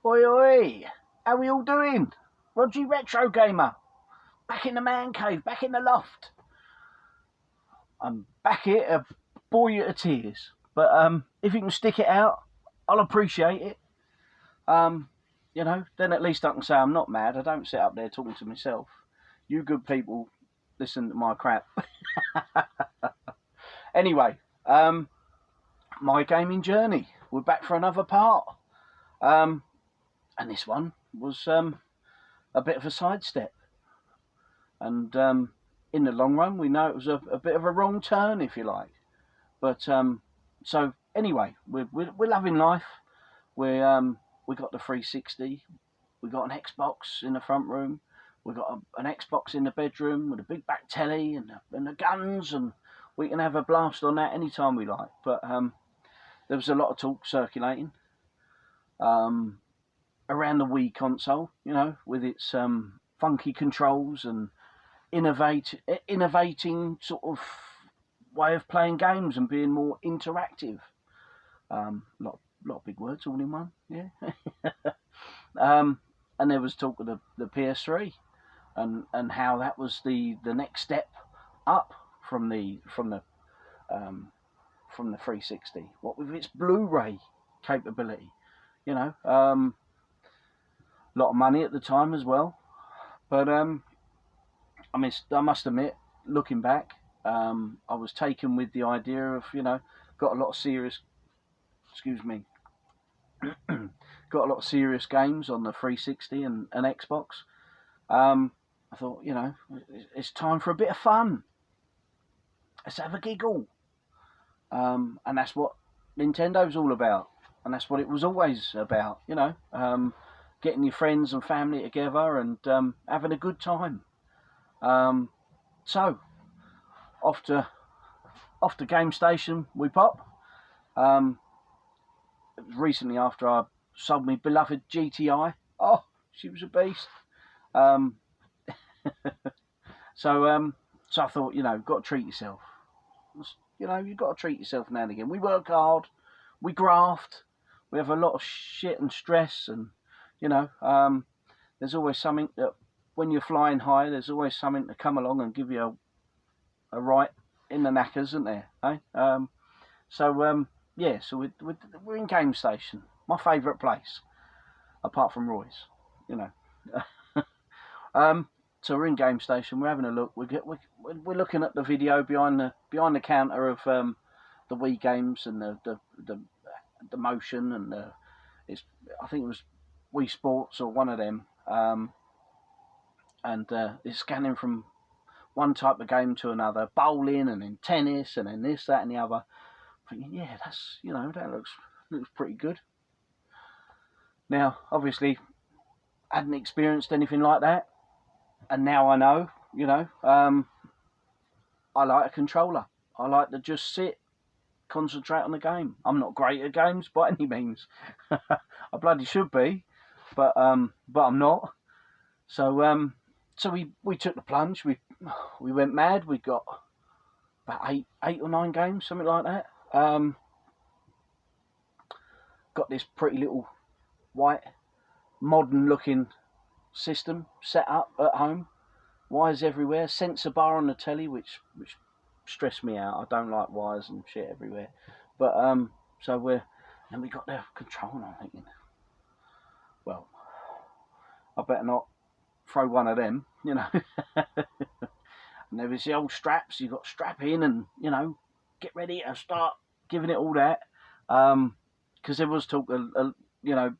Oi, oi! How we all doing? Roger Retro Gamer, back in the man cave, back in the loft. I'm back here to bore you to tears, but if you can stick it out, I'll appreciate it. Then at least I can say I'm not mad. I don't sit up there talking to myself. You good people listen to my crap. Anyway, my gaming journey. We're back for another part. And this one was a bit of a sidestep. And in the long run, we know it was a bit of a wrong turn, if you like. But so anyway, we're loving life. We got the 360. We got an Xbox in the front room. We got an Xbox in the bedroom with a big back telly and the guns, and we can have a blast on that anytime we like. But there was a lot of talk circulating around the Wii console, with its funky controls and innovating sort of way of playing games and being more interactive. Lot of big words all in one, yeah. And there was talk of the PS3 and how that was the next step up from the 360. What with its Blu-ray capability, a lot of money at the time as well. But I must admit, looking back, I was taken with the idea of, got a lot of serious, got a lot of serious games on the 360 and Xbox. I thought, it's time for a bit of fun. Let's have a giggle. And that's what Nintendo's all about. And that's what it was always about, getting your friends and family together and having a good time. So, off to Game Station we pop. It was recently after I sold my beloved GTI. Oh, she was a beast. So I thought, got to treat yourself. You've got to treat yourself now and again. We work hard, we graft, we have a lot of shit and stress, and there's always something that when you're flying high, there's always something to come along and give you a right in the knackers, isn't there? Eh? So we're in Game Station, my favourite place, apart from Roy's, So we're in Game Station. We're having a look. We're looking at the video behind the counter of the Wii games and the motion and I think it was Wii Sports or one of them. And it's scanning from one type of game to another, bowling and then tennis and then this, that, and the other. Thinking, yeah, that's that looks pretty good. Now, obviously, I hadn't experienced anything like that. And now I know, I like a controller. I like to just sit, concentrate on the game. I'm not great at games by any means. I bloody should be, but I'm not. So we took the plunge. We went mad. We got about eight or nine games, something like that. Got this pretty little white, modern-looking system set up at home, wires everywhere, sensor bar on the telly, which stressed me out. I don't like wires and shit everywhere. But then we got the control, and I'm thinking, well, I better not throw one of them, And there was the old straps. You got to strap in and get ready and start giving it all that, because there was talk,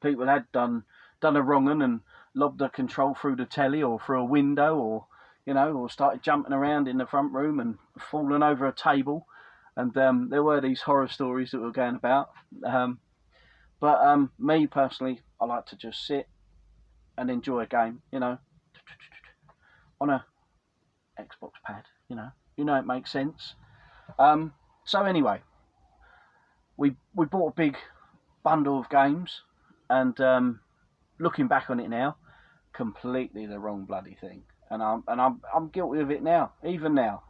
people had done a wrong un and lobbed the control through the telly or through a window, or or started jumping around in the front room and falling over a table, and there were these horror stories that were going about. But me personally, I like to just sit and enjoy a game, on a Xbox pad. It makes sense. So anyway, we bought a big bundle of games, and looking back on it now, completely the wrong bloody thing, and I'm guilty of it now. Even now,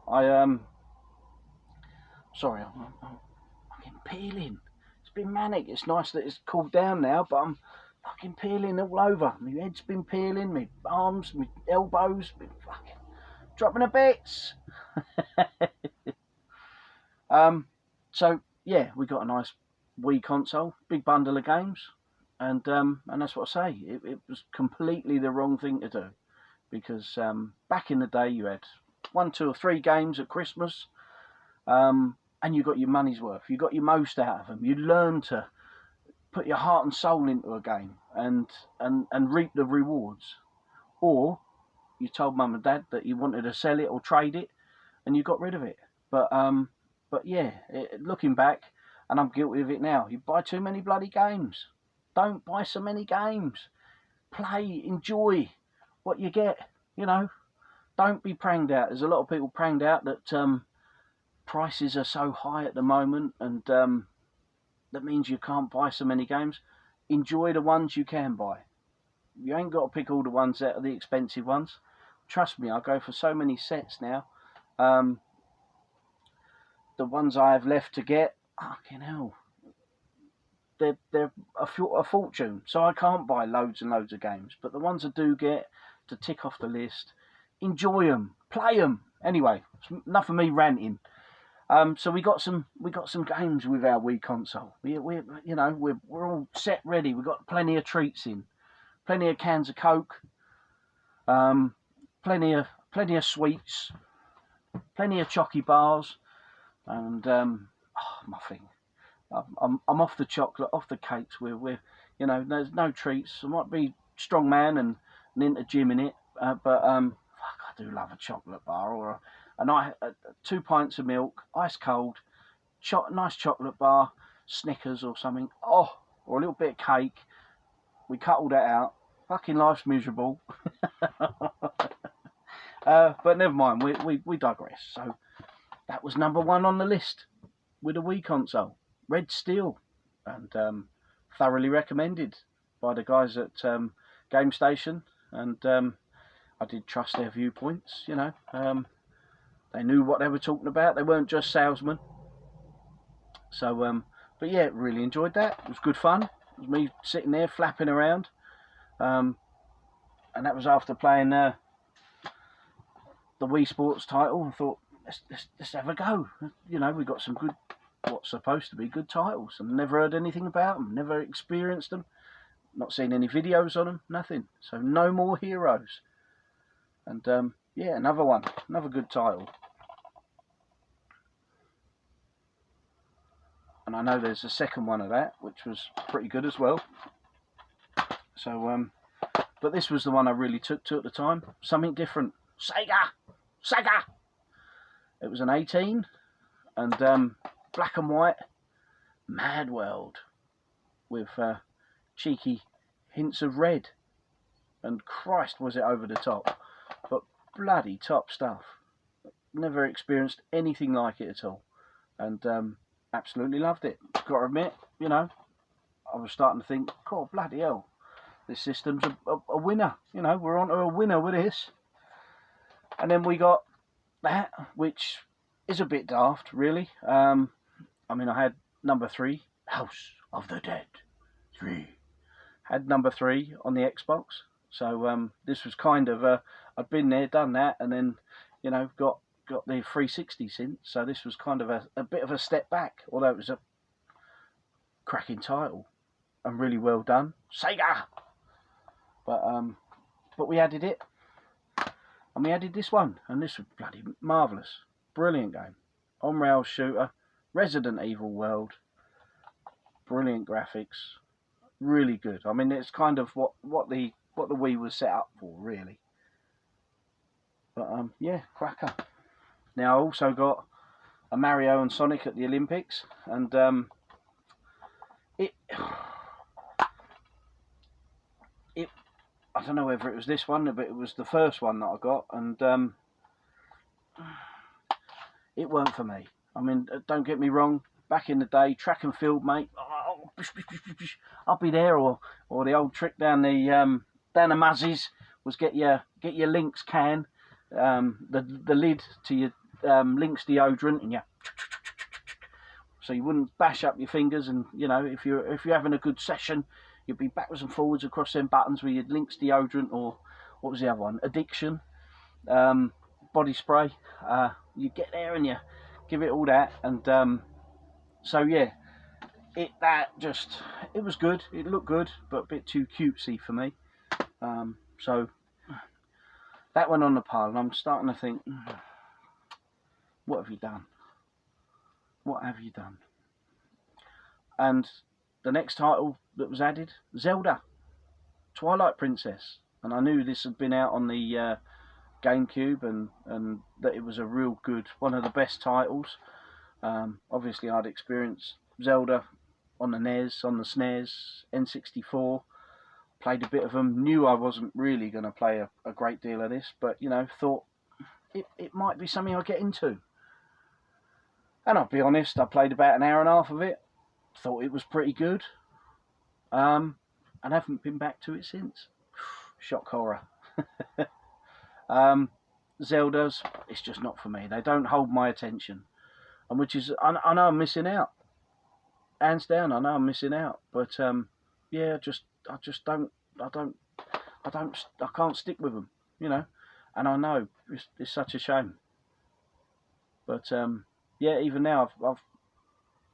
sorry, I'm getting peeling. It's been manic. It's nice that it's cooled down now, but I'm fucking peeling all over. My head's been peeling, my arms, my elbows, been fucking dropping to bits. So yeah, we got a nice Wii console, big bundle of games, and that's what I say. It was completely the wrong thing to do, because back in the day you had 1, 2, or 3 games at Christmas, and you got your money's worth. You got your most out of them. You learned to put your heart and soul into a game and reap the rewards. Or you told mum and dad that you wanted to sell it or trade it, and you got rid of it. But yeah, looking back, and I'm guilty of it now, you buy too many bloody games. Don't buy so many games. Play, enjoy what you get, you know. Don't be pranged out. There's a lot of people pranged out that prices are so high at the moment, and that means you can't buy so many games. Enjoy the ones you can buy. You ain't got to pick all the ones that are the expensive ones. Trust me, I go for so many sets now. The ones I have left to get, fucking hell, they're a fortune. So I can't buy loads and loads of games. But the ones I do get to tick off the list, enjoy them, play them. Anyway, enough of me ranting. So we got some games with our Wii console. We're all set ready. We've got plenty of treats in, plenty of cans of Coke, plenty of sweets, plenty of chocky bars, and my thing. I'm off the chocolate, off the cakes. We're there's no treats. I might be strong man and into gym in it, but I do love a chocolate bar or a 2 pints of milk, ice cold, nice chocolate bar, Snickers or something. Oh, or a little bit of cake. We cut all that out. Fucking life's miserable. But never mind. We digress. So that was number 1 on the list with a Wii console, Red Steel, and thoroughly recommended by the guys at Game Station, and I did trust their viewpoints. They knew what they were talking about. They weren't just salesmen. So, but yeah, really enjoyed that. It was good fun. It was me sitting there flapping around, and that was after playing the Wii Sports title. I thought, let's have a go. We got some good, what's supposed to be good titles, and never heard anything about them, never experienced them, not seen any videos on them, nothing. So No More Heroes, and yeah, another good title. And I know there's a second one of that, which was pretty good as well. So, but this was the one I really took to at the time. Something different. Saga! It was an 18, and black and white, Mad World, with cheeky hints of red. And Christ, was it over the top. But bloody top stuff. Never experienced anything like it at all. And absolutely loved it. Got to admit, I was starting to think, God, bloody hell, this system's a winner. We're on to a winner with this. And then we got that, which is a bit daft, really. I had number 3, House of the Dead 3. Had number 3 on the Xbox. So this was kind of I'd been there, done that, and then, got the 360 since. So this was kind of a bit of a step back, although it was a cracking title and really well done. Sega! But we added it, and we added this one, and this was bloody marvellous. Brilliant game. On-rail shooter, Resident Evil world, brilliant graphics, really good. It's kind of what the Wii was set up for, really. But yeah, cracker. Now I also got a Mario and Sonic at the Olympics, and it I don't know whether it was this one, but it was the first one that I got, and it weren't for me. Don't get me wrong, back in the day, track and field, mate, I'll be there, or the old trick down the Muzzies was get your Lynx can, the lid to your Lynx deodorant, and so you wouldn't bash up your fingers, and if you're having a good session, you'd be backwards and forwards across them buttons where you'd Lynx deodorant, or what was the other one? Addiction, body spray. You get there and you give it all that, and so yeah, it was good. It looked good, but a bit too cutesy for me. So that went on the pile, and I'm starting to think, what have you done? What have you done? And the next title that was added, Zelda, Twilight Princess. And I knew this had been out on the GameCube, and that it was a real good, one of the best titles. Obviously I'd experienced Zelda on the NES, on the SNES, N64, played a bit of them, knew I wasn't really going to play a great deal of this, but you know, thought it might be something I'll get into. And I'll be honest, I played about an hour and a half of it, thought it was pretty good, and haven't been back to it since. Shock horror. Zelda's, it's just not for me. They don't hold my attention, and which is, I know I'm missing out. Hands down, I know I'm missing out. But yeah, I can't stick with them, you know. And I know it's such a shame. But yeah, even now, I've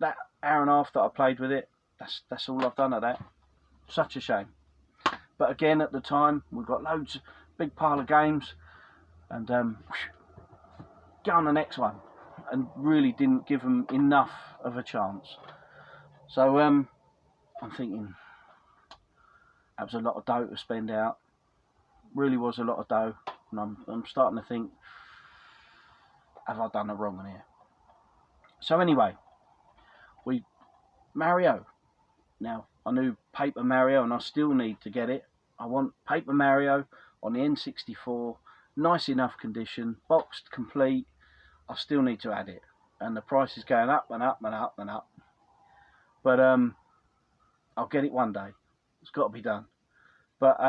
that hour and a half that I played with it, that's all I've done of that. Such a shame. But again, at the time, we've got loads, big pile of games, and go on the next one, and really didn't give them enough of a chance. So I'm thinking, that was a lot of dough to spend out. Really was a lot of dough, and I'm starting to think, have I done it wrong in here? So anyway, Mario. Now, I knew Paper Mario, and I still need to get it. I want Paper Mario on the N64, nice enough condition, boxed, complete. I still need to add it, and the price is going up and up and up and up. But I'll get it one day. It's got to be done. But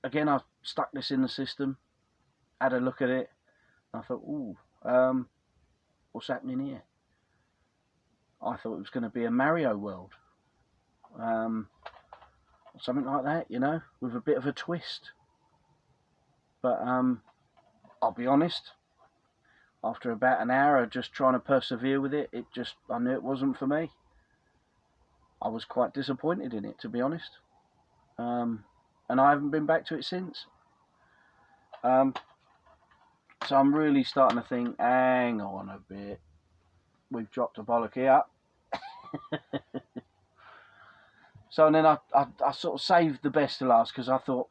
again, I stuck this in the system, had a look at it, and I thought, ooh, what's happening here? I thought it was going to be a Mario world, something like that, you know, with a bit of a twist. But I'll be honest, after about an hour of just trying to persevere with it, I knew it wasn't for me. I was quite disappointed in it, to be honest, and I haven't been back to it since. So I'm really starting to think, hang on a bit, we've dropped a bollock here. So and then I sort of saved the best to last, because I thought,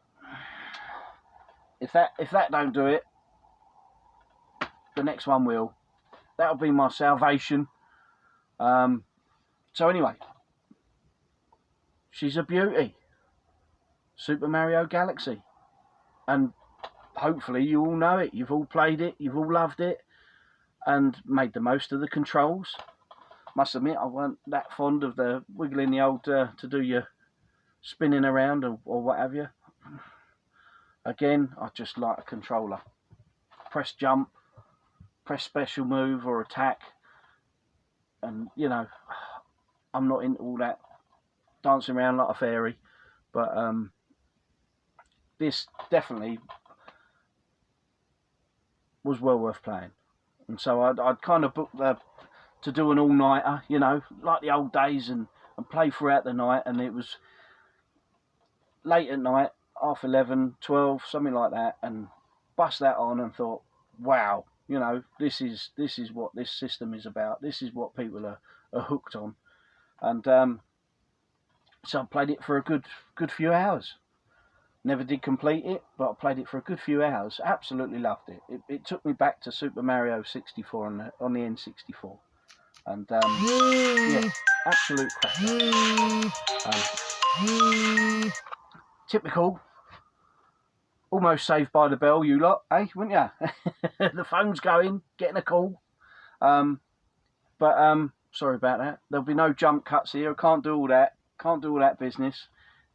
if that don't do it, the next one will. That'll be my salvation. So anyway, she's a beauty. Super Mario Galaxy, and hopefully you all know it. You've all played it. You've all loved it, and made the most of the controls. Must admit, I weren't that fond of the wiggling the old to do your spinning around or what have you. Again, I just like a controller. Press jump, press special move or attack, and you know, I'm not into all that dancing around like a fairy. But this definitely was well worth playing, and so I'd kind of booked to do an all-nighter, you know, like the old days, and play throughout the night. And it was late at night, 11:30, 12, something like that, and bust that on and thought, wow, you know, this is what this system is about. This is what people are hooked on. And so I played it for a good few hours. Never did complete it, but I played it for a good few hours. Absolutely loved it. It took me back to Super Mario 64 on the N64. And yeah, absolute cracker. Typical. Almost Saved by the Bell, you lot, eh? Wouldn't ya? The phone's going, getting a call. But sorry about that. There'll be no jump cuts here. I can't do all that. Can't do all that business.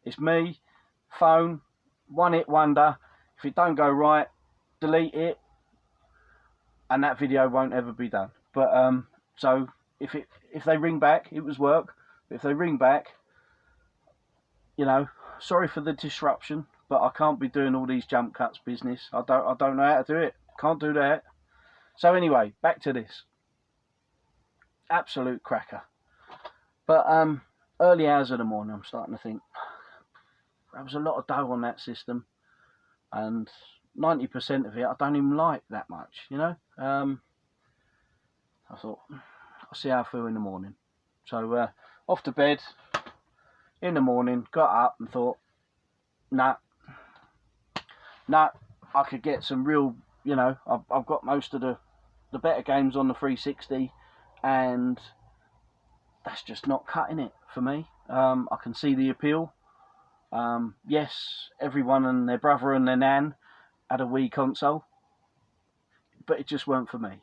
It's me, phone, one hit wonder. If it don't go right, delete it, and that video won't ever be done. But so if they ring back, it was work. If they ring back, you know, sorry for the disruption, but I can't be doing all these jump cuts business. I don't know how to do it. Can't do that. So anyway, back to this. Absolute cracker. But early hours of the morning, I'm starting to think there was a lot of dough on that system, and 90% of it I don't even like that much. You know. I thought I'll see how I feel in the morning. So off to bed in the morning, got up and thought, nah, I could get some real, you know, I've got most of the better games on the 360, and that's just not cutting it for me. I can see the appeal. Yes, everyone and their brother and their nan had a Wii console, but it just weren't for me.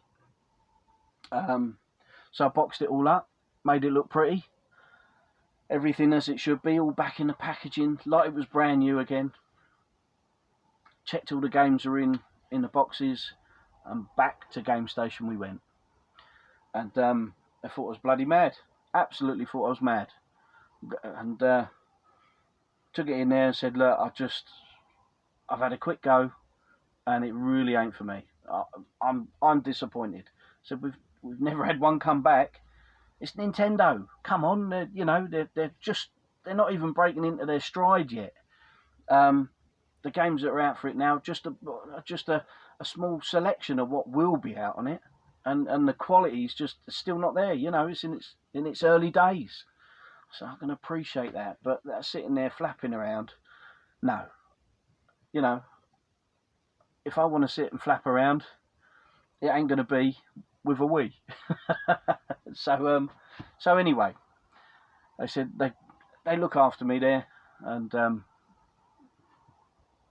So I boxed it all up, made it look pretty, everything as it should be, all back in the packaging, like it was brand new again. Checked all the games are in the boxes, and back to Game Station we went. And I thought I was bloody mad. Absolutely thought I was mad. And took it in there and said, look, I've had a quick go, and it really ain't for me. I'm disappointed. So we've never had one come back. It's Nintendo. Come on, they're not even breaking into their stride yet. The games that are out for it now, just a small selection of what will be out on it, and the quality is just still not there. You know, it's in its early days, so I can appreciate that. But that's sitting there flapping around. No, you know, if I want to sit and flap around, it ain't going to be with a Wii. So anyway, they said they look after me there, and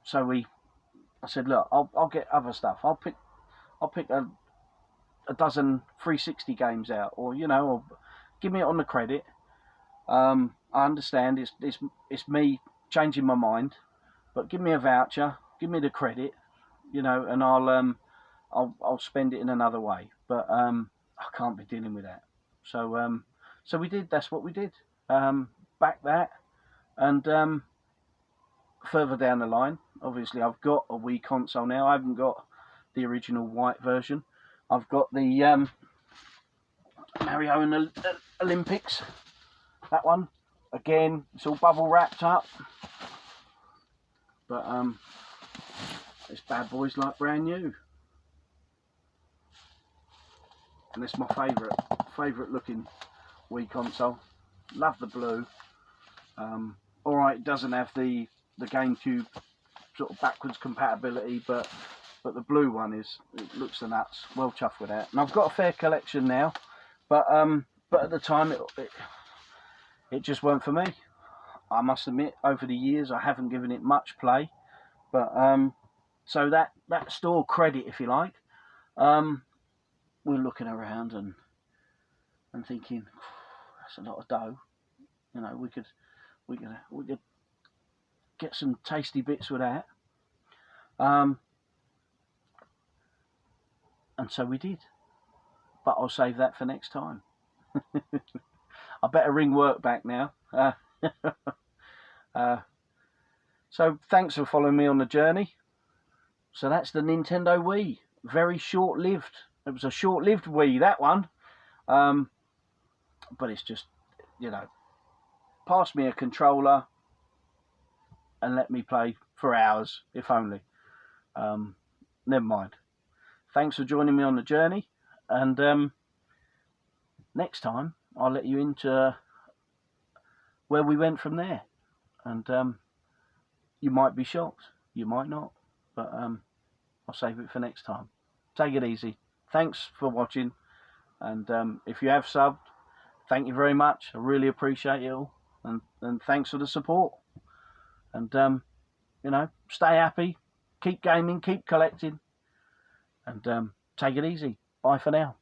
so I said, look, I'll get other stuff. I'll pick a dozen 360 games out, or you know, or give me it on the credit. I understand it's me changing my mind, but give me a voucher, give me the credit, you know, and I'll spend it in another way. But I can't be dealing with that. So we did. That's what we did. Back that, and further down the line, obviously I've got a Wii console now. I haven't got the original white version. I've got the Mario and the Olympics. That one, again, it's all bubble wrapped up, but this bad boy's like brand new, and it's my favourite looking Wii console. Love the blue. All right, it doesn't have the GameCube sort of backwards compatibility, but the blue one it looks the nuts. Well chuffed with that. And I've got a fair collection now, but at the time it just weren't for me. I must admit, over the years I haven't given it much play, but so that store credit, if you like, we're looking around and thinking, that's a lot of dough. You know, we could get some tasty bits with that. And so we did. But I'll save that for next time. I better ring work back now. So thanks for following me on the journey. So that's the Nintendo Wii. Very short-lived. It was a short-lived Wii, that one. But it's just, you know, pass me a controller and let me play for hours, if only. Never mind. Thanks for joining me on the journey, and next time I'll let you into where we went from there, and you might be shocked, you might not, but I'll save it for next time. Take it easy. Thanks for watching, and if you have subbed, thank you very much. I really appreciate it all, and thanks for the support. And you know, stay happy, keep gaming, keep collecting, and take it easy. Bye for now.